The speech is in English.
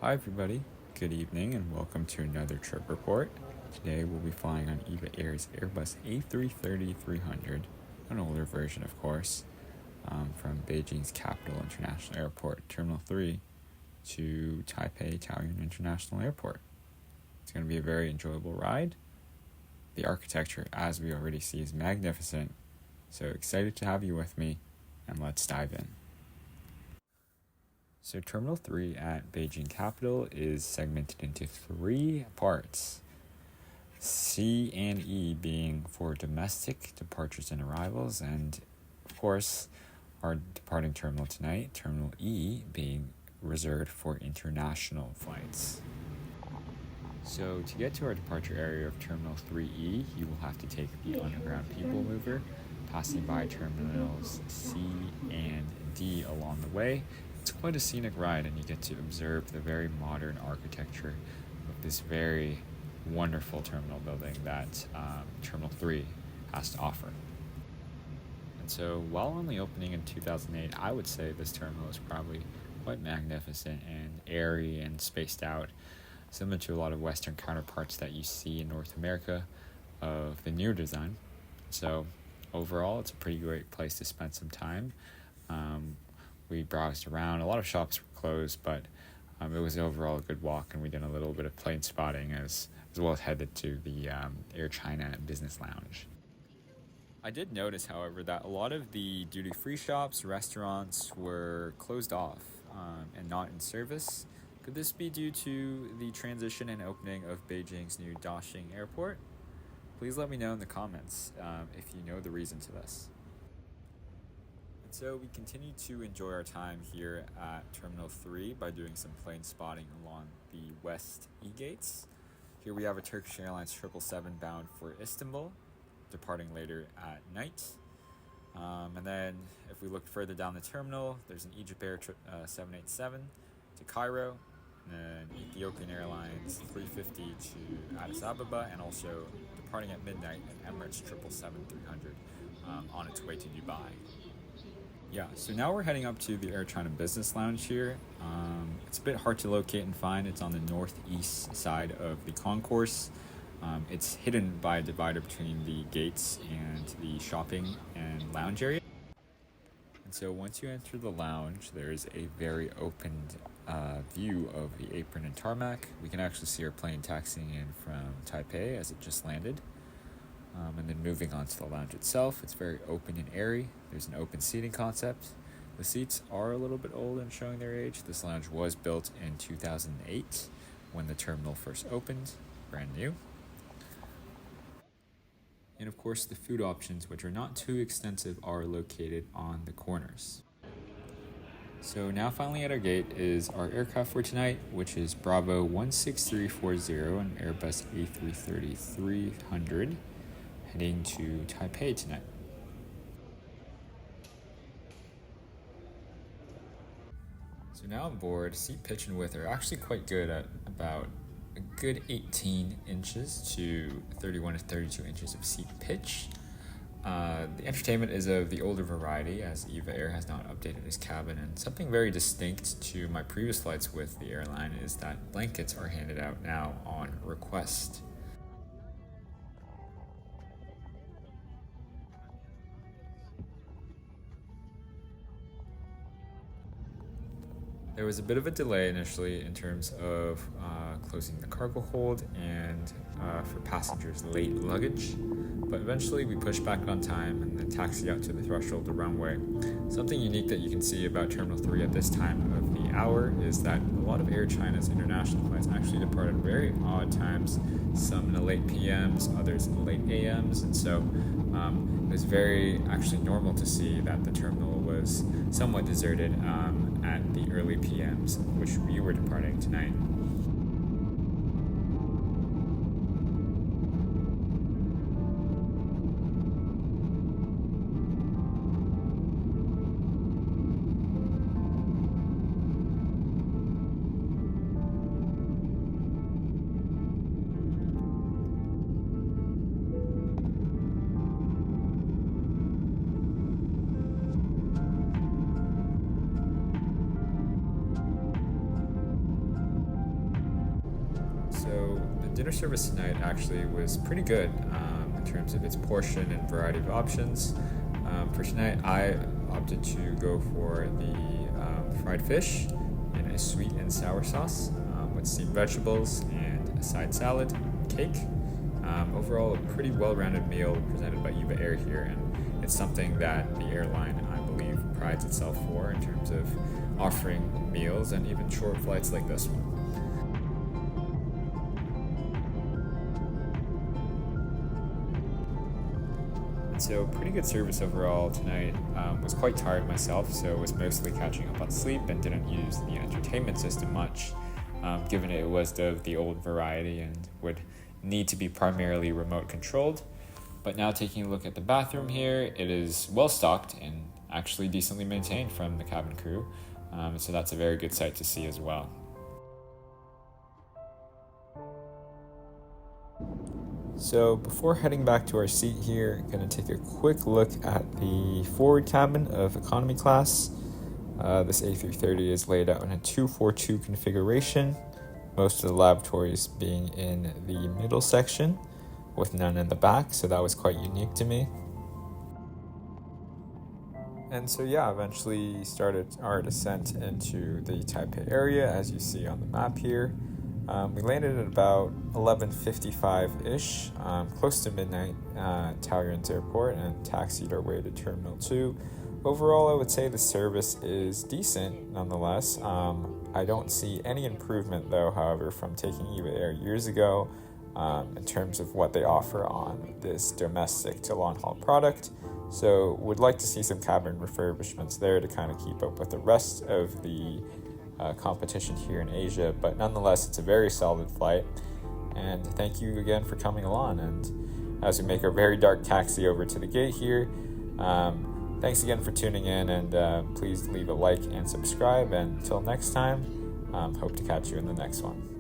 Hi everybody, good evening and welcome to another trip report. Today we'll be flying on Eva Air's Airbus A330-300, an older version of course, from Beijing's Capital International Airport, Terminal 3, to Taipei Taoyuan International Airport. It's going to be a very enjoyable ride. The architecture, as we already see, is magnificent, so excited to have you with me, and let's dive in. So Terminal 3 at Beijing Capital is segmented into three parts. C and E being for domestic departures and arrivals, and of course our departing terminal tonight, Terminal E, being reserved for international flights. So to get to our departure area of Terminal 3E, you will have to take the underground people mover, passing by terminals C and D along the way. It's quite a scenic ride, and you get to observe the very modern architecture of this very wonderful terminal building that Terminal 3 has to offer. And so while only opening in 2008, I would say this terminal is probably quite magnificent and airy and spaced out, similar to a lot of Western counterparts that you see in North America of the newer design. So overall, it's a pretty great place to spend some time. We browsed around. A lot of shops were closed, but it was overall a good walk, and we did a little bit of plane spotting as well as headed to the Air China Business Lounge. I did notice, however, that a lot of the duty-free shops, restaurants were closed off and not in service. Could this be due to the transition and opening of Beijing's new Daxing airport? Please let me know in the comments if you know the reason to this. So we continue to enjoy our time here at Terminal 3 by doing some plane spotting along the West E-gates. Here we have a Turkish Airlines 777 bound for Istanbul, departing later at night. And then if we look further down the terminal, there's an Egypt Air 787 to Cairo, and then Ethiopian Airlines 350 to Addis Ababa, and also departing at midnight an Emirates 777-300 on its way to Dubai. Yeah, so now we're heading up to the Air China Business Lounge here. It's a bit hard to locate and find. It's on the northeast side of the concourse. It's hidden by a divider between the gates and the shopping and lounge area. And so once you enter the lounge, there's a very open view of the apron and tarmac. We can actually see our plane taxiing in from Taipei as it just landed. And then moving on to the lounge itself, it's very open and airy. There's an open seating concept. The seats are a little bit old and showing their age. This lounge was built in 2008 when the terminal first opened, brand new. And of course, the food options, which are not too extensive, are located on the corners. So now finally at our gate is our aircraft for tonight, which is Bravo 16340, an Airbus A330-300. Heading to Taipei tonight. So now on board, seat pitch and width are actually quite good at about a good 18 inches to 31 to 32 inches of seat pitch. The entertainment is of the older variety, as Eva Air has not updated its cabin, and something very distinct to my previous flights with the airline is that blankets are handed out now on request. There was a bit of a delay initially in terms of closing the cargo hold and for passengers' late luggage, but eventually we pushed back on time and then taxied out to the threshold of the runway. Something unique that you can see about Terminal 3 at this time of the hour is that a lot of Air China's international flights actually depart at very odd times, some in the late PMs, others in the late AMs, and so it was very actually normal to see that the terminal was somewhat deserted at the early PMs, which we were departing tonight. So the dinner service tonight actually was pretty good in terms of its portion and variety of options. For tonight, I opted to go for the fried fish in a sweet and sour sauce with steamed vegetables and a side salad, cake. Overall, a pretty well-rounded meal presented by Eva Air here, and it's something that the airline, I believe, prides itself for in terms of offering meals and even short flights like this one. So pretty good service overall tonight. Was quite tired myself, so was mostly catching up on sleep and didn't use the entertainment system much, given it was of the old variety and would need to be primarily remote controlled. But now taking a look at the bathroom here, it is well stocked and actually decently maintained from the cabin crew, so that's a very good sight to see as well. So before heading back to our seat here, I'm going to take a quick look at the forward cabin of economy class. This A330 is laid out in a 242 configuration, most of the lavatories being in the middle section with none in the back, so that was quite unique to me. And so eventually started our descent into the Taipei area, as you see on the map here. We landed at about 11:55-ish, close to midnight at Taoyuan's airport, and taxied our way to Terminal 2. Overall, I would say the service is decent nonetheless. I don't see any improvement, though, however, from taking Eva Air years ago in terms of what they offer on this domestic to long-haul product. So would like to see some cabin refurbishments there to kind of keep up with the rest of the competition here in Asia, but nonetheless it's a very solid flight, and thank you again for coming along. And as we make our very dark taxi over to the gate here, thanks again for tuning in, and please leave a like and subscribe, and until next time, hope to catch you in the next one.